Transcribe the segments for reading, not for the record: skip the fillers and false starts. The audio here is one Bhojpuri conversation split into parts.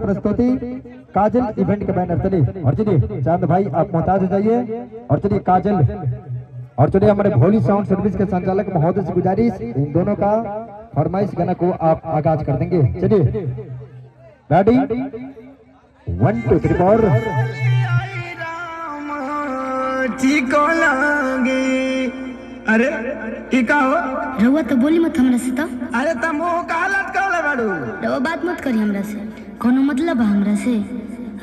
प्रस्तुति काजल इवेंट के बैनर। चलिए और चलिए चांद भाई आप मोहताज हो जाइए। और चलिए काजल और चलिए हमारे भोली साउंड सर्विस के संचालक महोदय से गुजारिश, इन दोनों का फरमाइश गाना को आप आगाज कर देंगे। चलिए रेडी 1 2 3 4। अरे ई का हो रउआ तो बोली मत हमरा से। तो अरे त मुंह का हालत कहले बाड़ू। रउआ बात मत करी हमरा से, कोनो मतलब बा हमरा से?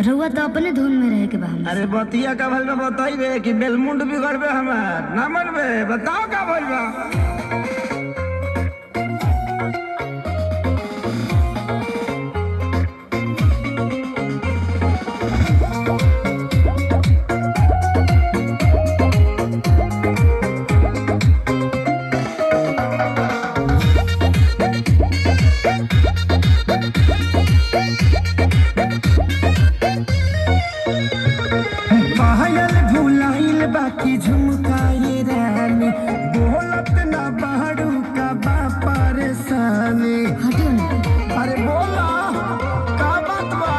रउआ तो अपने धुन में रहे के बा हमरा। अरे बतिया का भइल बा बताइबे कि बेलमुंड बिगड़बे हमार ना मनबे? बताओ का भइल बा। बाकी झुमकाए रानी बोलत ना बाड़ू का बा परेशानी। अरे बोला का बात बा?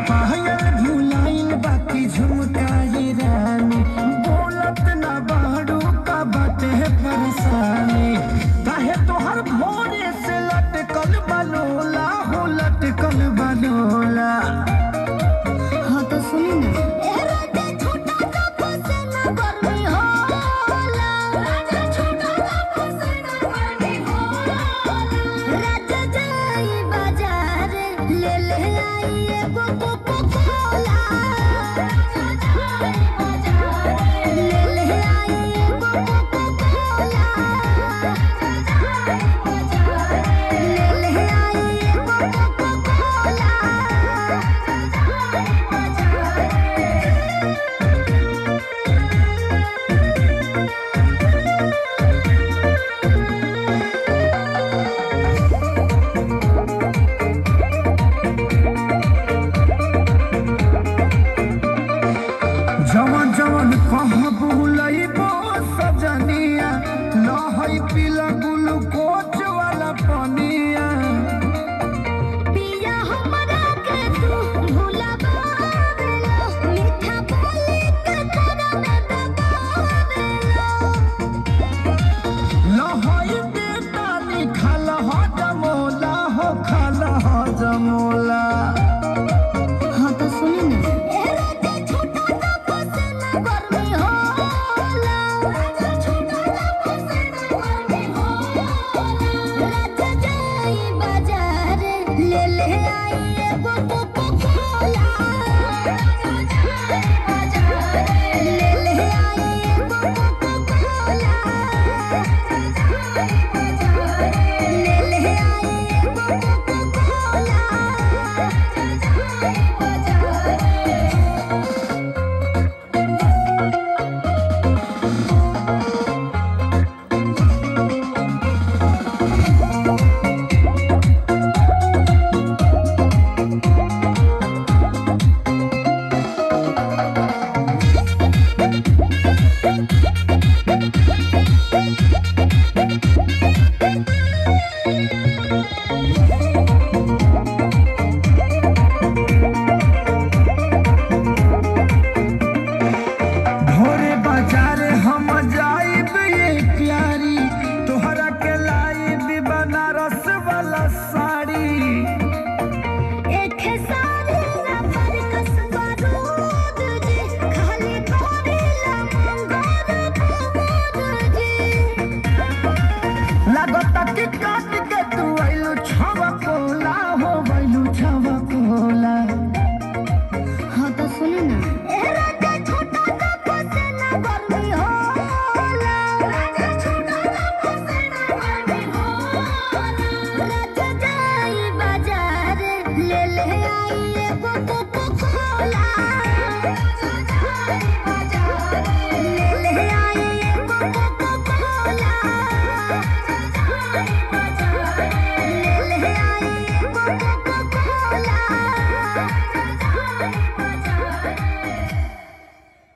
पायल भुलाइल बाकी झुमकाए रानी बोलत ना बाड़ू का बाटे परेशानी। काहे तोहर भोरे से लटकल बलोला हो लटकल बलोला। हाँ तो सुनी ना। जवन जवन कहाँ बुलइबो सजनिया लहई पीला ग्लूकोज वाला पनिया। पिया हमरा के तू भुलावेला, मीठा बोली के तोरा में दबावेला। लहई बेटा निखाल हो जमोला हो खाल हो जमोला। हाँ तो सुनी ना। ले ले आई एगो